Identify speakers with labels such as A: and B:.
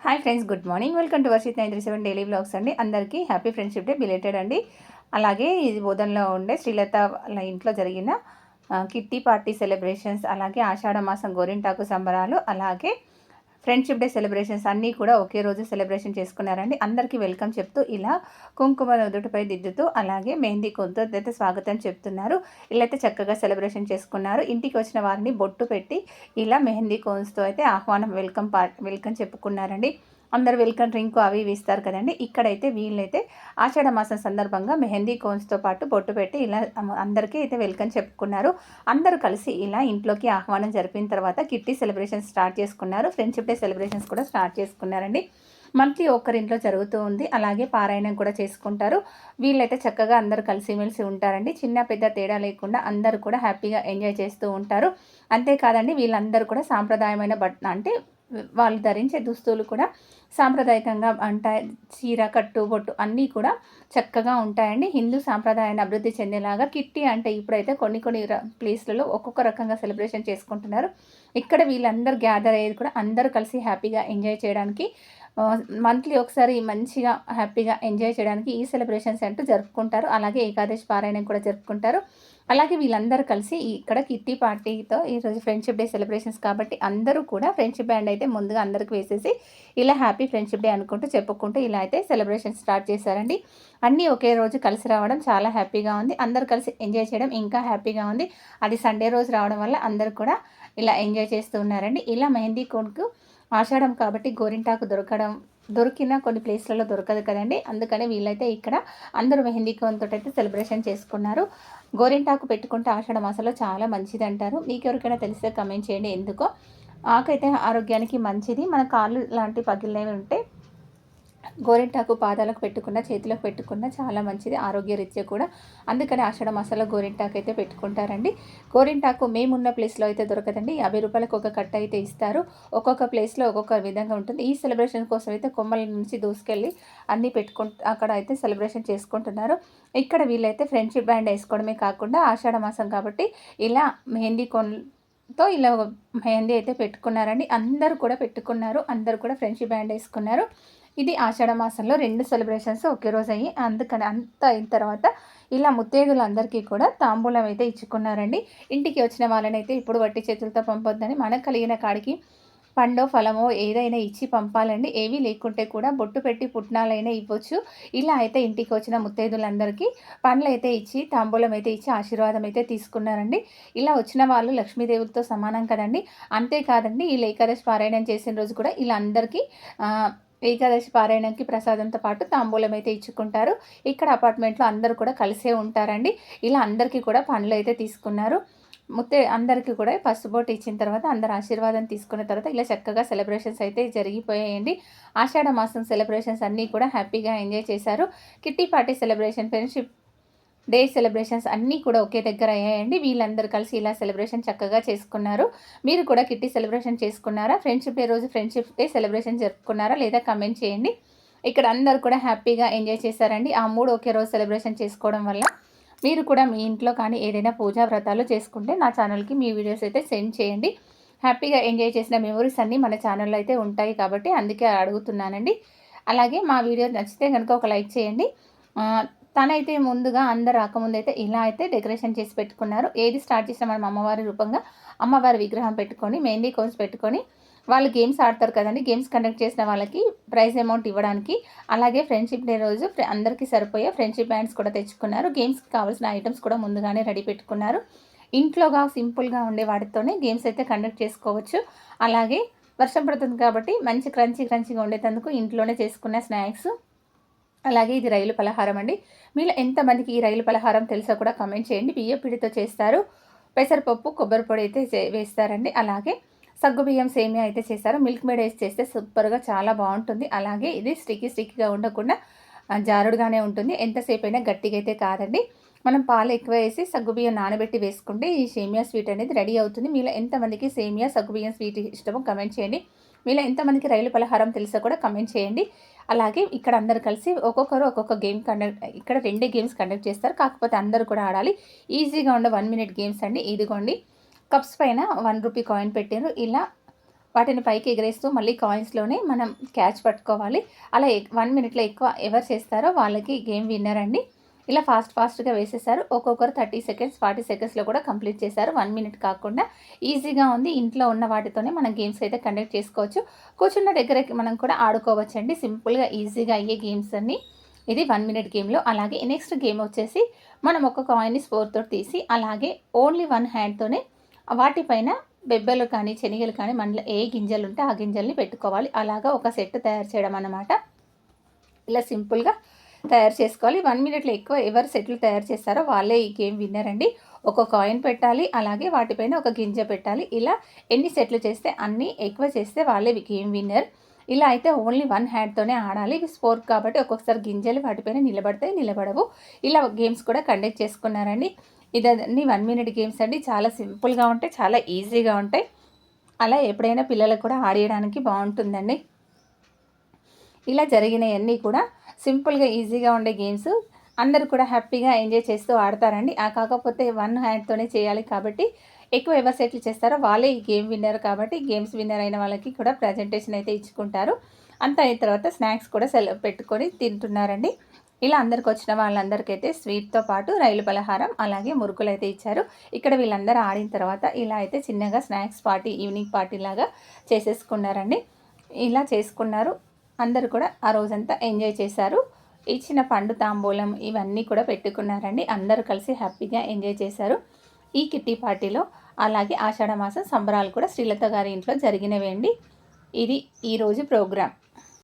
A: Hi friends, good morning. Welcome to Varshith 937 daily vlogs అండి. అందరికీ happy friendship day belated అండి. అలాగే ఇది బోధనలో ఉండే శ్రీలత వాళ్ళ ఇంట్లో జరిగిన కిట్టి పార్టీ సెలబ్రేషన్స్, అలాగే ఆషాఢ మాసం గోరింటాకు సంబరాలు, అలాగే ఫ్రెండ్షిప్ డే సెలబ్రేషన్స్ అన్నీ కూడా ఒకే రోజు సెలబ్రేషన్ చేసుకున్నారండి. అందరికీ వెల్కమ్ చెప్తూ ఇలా కుంకుమ నుదుటిపై దిద్దుతూ అలాగే మెహందీ కొద్దు అయితే స్వాగతం చెప్తున్నారు. వీళ్ళైతే చక్కగా సెలబ్రేషన్ చేసుకున్నారు. ఇంటికి వచ్చిన వారిని బొట్టు పెట్టి ఇలా మెహందీ కోన్స్తో అయితే ఆహ్వానం వెల్కమ్ చెప్పుకున్నారండి. అందరు వెల్కమ్ డ్రింక్ అవి ఇవి ఇస్తారు కదండి. ఇక్కడైతే వీళ్ళైతే ఆషాఢ మాసం సందర్భంగా మెహందీ కోన్స్తో పాటు బొట్టు పెట్టి ఇలా అందరికీ అయితే వెల్కమ్ చెప్పుకున్నారు. అందరూ కలిసి ఇలా ఇంట్లోకి ఆహ్వానం జరిపిన తర్వాత కిట్టి సెలబ్రేషన్ స్టార్ట్ చేసుకున్నారు. ఫ్రెండ్షిప్ డే సెలబ్రేషన్స్ కూడా స్టార్ట్ చేసుకున్నారండి. మంత్లీ ఒక్కరింట్లో జరుగుతూ ఉంది. అలాగే పారాయణం కూడా చేసుకుంటారు. వీళ్ళైతే చక్కగా అందరూ కలిసిమెలిసి ఉంటారండి. చిన్న పెద్ద తేడా లేకుండా అందరూ కూడా హ్యాపీగా ఎంజాయ్ చేస్తూ ఉంటారు. అంతేకాదండి, వీళ్ళందరూ కూడా సాంప్రదాయమైన అంటే వాళ్ళు ధరించే దుస్తులు కూడా సాంప్రదాయకంగా ఉంటాయి. చీర, కట్టు, బొట్టు అన్నీ కూడా చక్కగా ఉంటాయండి. హిందూ సాంప్రదాయాన్ని అభివృద్ధి చెందేలాగా కిట్టి అంటే ఇప్పుడైతే కొన్ని కొన్ని ప్లేస్లలో ఒక్కొక్క రకంగా సెలబ్రేషన్ చేసుకుంటున్నారు. ఇక్కడ వీళ్ళందరూ గ్యాదర్ అయ్యేది కూడా అందరూ కలిసి హ్యాపీగా ఎంజాయ్ చేయడానికి, మంత్లీ ఒకసారి మంచిగా హ్యాపీగా ఎంజాయ్ చేయడానికి ఈ సెలబ్రేషన్స్ అంటూ జరుపుకుంటారు. అలాగే ఏకాదశి పారాయణం కూడా జరుపుకుంటారు. అలాగే వీళ్ళందరూ కలిసి ఇక్కడ కిట్టి పార్టీతో ఈరోజు ఫ్రెండ్షిప్ డే సెలబ్రేషన్స్ కాబట్టి అందరూ కూడా ఫ్రెండ్షిప్ బ్యాండ్ అయితే ముందుగా అందరికి వేసేసి ఇలా హ్యాపీ ఫ్రెండ్షిప్ డే అనుకుంటూ చెప్పుకుంటూ ఇలా అయితే సెలబ్రేషన్ స్టార్ట్ చేశారండి. అన్నీ ఒకే రోజు కలిసి రావడం చాలా హ్యాపీగా ఉంది. అందరూ కలిసి ఎంజాయ్ చేయడం ఇంకా హ్యాపీగా ఉంది. అది సండే రోజు రావడం వల్ల అందరూ కూడా ఇలా ఎంజాయ్ చేస్తూ ఉన్నారండి. ఇలా మెహందీ కోన్కు ఆషాఢం కాబట్టి గోరింటాకు దొరికిన కొన్ని ప్లేస్లలో దొరకదు కదండి. అందుకని వీళ్ళైతే ఇక్కడ అందరూ మెహందీ కోన్తో అయితే సెలబ్రేషన్ చేసుకున్నారు. గోరింటాకు పెట్టుకుంటే ఆషాఢ మాసంలో చాలా మంచిది అంటారు. మీకు ఎవరికైనా తెలిస్తే కమెంట్ చేయండి. ఎందుకో ఆకైతే ఆరోగ్యానికి మంచిది. మన కాళ్ళు లాంటి పగిలినవి ఉంటే గోరింటాకు పాదాలకు పెట్టుకున్న, చేతులకు పెట్టుకున్న చాలా మంచిది ఆరోగ్యరీత్యా కూడా. అందుకని ఆషాఢ మాసంలో గోరింటాకు అయితే పెట్టుకుంటారండి. గోరింటాకు మేమున్న ప్లేస్లో అయితే దొరకదండి. 50 రూపాయలకు ఒక కట్ట అయితే ఇస్తారు. ఒక్కొక్క ప్లేస్లో ఒక్కొక్క విధంగా ఉంటుంది. ఈ సెలబ్రేషన్ కోసం అయితే కొమ్మల నుంచి దూసుకెళ్ళి అన్నీ అక్కడ అయితే సెలబ్రేషన్ చేసుకుంటున్నారు. ఇక్కడ వీళ్ళైతే ఫ్రెండ్షిప్ బ్యాండ్ వేసుకోవడమే కాకుండా ఆషాఢ మాసం కాబట్టి ఇలా మెహందీ తో ఇలా మెహందీ అయితే పెట్టుకున్నారండి. అందరూ కూడా పెట్టుకున్నారు. అందరూ కూడా ఫ్రెండ్షిప్ బ్యాండ్ వేసుకున్నారు. ఇది ఆషాఢ మాసంలో 2 సెలబ్రేషన్స్ ఒకే రోజు అయ్యి, అందుకని అంతా అయిన తర్వాత ఇలా ముత్తైదులందరికీ కూడా తాంబూలం అయితే ఇచ్చుకున్నారండి. ఇంటికి వచ్చిన వాళ్ళనైతే ఇప్పుడు వట్టి చేతులతో పంపొద్దని, మనకు కలిగిన కాడికి పండో ఫలమో ఏదైనా ఇచ్చి పంపాలండి. ఏవీ లేకుంటే కూడా బొట్టు పెట్టి పుట్నాలైనా ఇవ్వచ్చు. ఇలా అయితే ఇంటికి వచ్చిన ముత్తైదులందరికీ పండ్లయితే ఇచ్చి, తాంబూలం అయితే ఇచ్చి ఆశీర్వాదం అయితే తీసుకున్నారండి. ఇలా వచ్చిన వాళ్ళు లక్ష్మీదేవులతో సమానం కదండి. అంతేకాదండి, ఈ ఏకాదశి పారాయణం చేసిన రోజు కూడా ఇలా అందరికీ ఏకాదశి పారాయణంకి ప్రసాదంతో పాటు తాంబూలం అయితే ఇచ్చుకుంటారు. ఇక్కడ అపార్ట్మెంట్లో అందరూ కూడా కలిసే ఉంటారండి. ఇలా అందరికీ కూడా పండ్లు అయితే తీసుకున్నారు. అందరికీ కూడా పసుబొట్టు ఇచ్చిన తర్వాత అందరు ఆశీర్వాదం తీసుకున్న తర్వాత ఇలా చక్కగా సెలబ్రేషన్స్ అయితే జరిగిపోయాయండి. ఆషాఢ మాసం సెలబ్రేషన్స్ అన్నీ కూడా హ్యాపీగా ఎంజాయ్ చేశారు. Kitty party celebration, friendship day celebrations అన్నీ కూడా ఒకే దగ్గర అయ్యాయండి. వీళ్ళందరూ కలిసి ఇలా సెలబ్రేషన్ చక్కగా చేసుకున్నారు. మీరు కూడా కిట్టి సెలబ్రేషన్ చేసుకున్నారా? ఫ్రెండ్షిప్ డే రోజు ఫ్రెండ్షిప్ డే సెలబ్రేషన్ జరుపుకున్నారా లేదా కమెంట్ చేయండి. ఇక్కడ అందరూ కూడా హ్యాపీగా ఎంజాయ్ చేశారండి. ఆ 3 ఒకే రోజు సెలబ్రేషన్ చేసుకోవడం వల్ల మీరు కూడా మీ ఇంట్లో కానీ ఏదైనా పూజా వ్రతాలు చేసుకుంటే నా ఛానల్కి మీ వీడియోస్ అయితే సెండ్ చేయండి. హ్యాపీగా ఎంజాయ్ చేసిన మెమొరీస్ అన్నీ మన ఛానల్లో అయితే ఉంటాయి కాబట్టి అందుకే అడుగుతున్నానండి. అలాగే మా వీడియో నచ్చితే కనుక ఒక లైక్ చేయండి. తనైతే ముందుగా అందరు రాకముందైతే ఇలా అయితే డెకరేషన్ చేసి పెట్టుకున్నారు. ఏది స్టార్ట్ చేసినా మనం అమ్మవారి రూపంగా అమ్మవారి విగ్రహం పెట్టుకొని మెహందీ కోన్స్ పెట్టుకొని వాళ్ళు గేమ్స్ ఆడతారు కదండి. గేమ్స్ కండక్ట్ చేసిన వాళ్ళకి ప్రైజ్ అమౌంట్ ఇవ్వడానికి, అలాగే ఫ్రెండ్షిప్ డే రోజు అందరికీ సరిపోయే ఫ్రెండ్షిప్ బ్యాండ్స్ కూడా తెచ్చుకున్నారు. గేమ్స్కి కావాల్సిన ఐటమ్స్ కూడా ముందుగానే రెడీ పెట్టుకున్నారు. ఇంట్లోగా సింపుల్గా ఉండే వాటితోనే గేమ్స్ అయితే కండక్ట్ చేసుకోవచ్చు. అలాగే వర్షం పడుతుంది కాబట్టి మంచి క్రంచీగా ఉండేటందుకు ఇంట్లోనే చేసుకున్న స్నాక్స్. అలాగే ఇది రైలు పలహారం అండి. మీలో ఎంతమందికి ఈ రైలు పలహారం తెలుసో కూడా కామెంట్ చేయండి. బియ్యం పిండితో చేస్తారు. పెసరపప్పు, కొబ్బరి పొడి అయితే వేస్తారండి. అలాగే సగ్గుబియ్యం సేమియా అయితే చేస్తారు. మిల్క్ మేడ్ వేసి చేస్తే సూపర్గా చాలా బాగుంటుంది. అలాగే ఇది స్టిక్కీగా ఉండకుండా జారుడుగానే ఉంటుంది. ఎంతసేపు అయినా గట్టిగా అయితే కాదండి. మనం పాలు ఎక్కువ వేసి సగ్గుబియ్యం నానబెట్టి వేసుకుంటే ఈ సేమియా స్వీట్ అనేది రెడీ అవుతుంది. మీలో ఎంతమందికి సేమియా సగ్గుబియ్యం స్వీట్ ఇష్టమో కమెంట్ చేయండి. మీలో ఎంతమందికి రైలు పలహారం తెలుసో కూడా కమెంట్ చేయండి. అలాగే ఇక్కడ అందరు కలిసి ఒక్కొక్కరు ఒక్కొక్క గేమ్ ఇక్కడ 2 గేమ్స్ కండక్ట్ చేస్తారు. కాకపోతే అందరూ కూడా ఆడాలి. ఈజీగా ఉండే 1 మినిట్ గేమ్స్ అండి. ఇదిగోండి, కప్స్ పైన 1 రూపీ కాయిన్ పెట్టారు. ఇలా వాటిని పైకి ఎగరేస్తూ మళ్ళీ కాయిన్స్‌లోనే మనం క్యాచ్ పట్టుకోవాలి. అలా 1 మినిట్‌లో ఎక్కువ ఎవరు చేస్తారో వాళ్ళకి గేమ్ విన్నర్ అండి. ఇలా ఫాస్ట్‌గా వేసేసారు. ఒక్కొక్కరు 30 సెకండ్స్, 40 సెకండ్స్‌లో కూడా కంప్లీట్ చేశారు. 1 మినిట్ కాకుండా ఈజీగా ఉంది. ఇంట్లో ఉన్న వాటితోనే మనం గేమ్స్ అయితే కండక్ట్ చేసుకోవచ్చు. కూర్చున్న దగ్గరకి మనం కూడా ఆడుకోవచ్చండి. సింపుల్‌గా, ఈజీగా అయ్యే గేమ్స్ అన్నీ. ఇది 1 మినిట్ గేమ్‌లో. అలాగే నెక్స్ట్ గేమ్ వచ్చేసి మనం ఒక కాయిన్‌ని స్పోర్ట్‌తోటి తీసి అలాగే ఓన్లీ 1 హ్యాండ్‌తోనే వాటిపైన బెబ్బలు కానీ, శనగలు కానీ మనలో ఏ గింజలుంటే ఆ గింజల్ని పెట్టుకోవాలి. అలాగా ఒక సెట్ తయారు చేయడం అన్నమాట. ఇలా సింపుల్‌గా తయారు చేసుకోవాలి. 1 మినిట్‌లో ఎక్కువ ఎవరు సెట్లు తయారు చేస్తారో వాళ్ళే ఈ గేమ్ విన్నర్ అండి. ఒక కాయిన్ పెట్టాలి. అలాగే వాటిపైన ఒక గింజ పెట్టాలి. ఇలా ఎన్ని సెట్లు చేస్తే అన్ని ఎక్కువ చేస్తే వాళ్ళే గేమ్ విన్నర్. ఇలా అయితే ఓన్లీ 1 హ్యాండ్‌తోనే ఆడాలి. ఇవి స్పోర్ట్ కాబట్టి ఒక్కొక్కసారి గింజలు వాటిపైన నిలబడతాయి, నిలబడవు. ఇలా గేమ్స్ కూడా కండక్ట్ చేసుకున్నారండి. ఇదన్నీ 1 మినిట్ గేమ్స్ అండి. చాలా సింపుల్‌గా ఉంటాయి. చాలా ఈజీగా ఉంటాయి. అలా ఎప్పుడైనా పిల్లలకు కూడా ఆడియడానికి బావుంటుందండి. ఇలా జరిగినయన్నీ కూడా సింపుల్‌గా, ఈజీగా ఉండే గేమ్స్. అందరూ కూడా హ్యాపీగా ఎంజాయ్ చేస్తూ ఆడతారండి. కాకపోతే 1 హ్యాండ్‌తోనే చేయాలి కాబట్టి ఎక్కువ ఎవరు సెటిల్ చేస్తారో వాళ్ళే ఈ గేమ్ విన్నర్ కాబట్టి గేమ్స్ విన్నర్ అయిన వాళ్ళకి కూడా ప్రజెంటేషన్ అయితే ఇచ్చుకుంటారు. అంతా అయిన తర్వాత స్నాక్స్ కూడా పెట్టుకొని తింటున్నారండి. ఇలా అందరికొచ్చిన వాళ్ళందరికైతే స్వీట్‌తో పాటు రైలు పలహారం అలాగే మురుకులైతే ఇచ్చారు. ఇక్కడ వీళ్ళందరూ ఆడిన తర్వాత ఇలా అయితే చిన్నగా స్నాక్స్ పార్టీ, ఈవినింగ్ పార్టీలాగా చేసేసుకున్నారండి. ఇలా చేసుకున్నారు. అందరూ కూడా ఆ రోజంతా ఎంజాయ్ చేశారు. ఇచ్చిన పండు తాంబూలం ఇవన్నీ కూడా పెట్టుకున్నారండి. అందరూ కలిసి హ్యాపీగా ఎంజాయ్ చేశారు. ఈ కిట్టి పార్టీలో అలాగే ఆషాఢ మాసం సంబరాలు కూడా శ్రీలత గారి ఇంట్లో జరిగినవండి. ఇది ఈరోజు ప్రోగ్రామ్.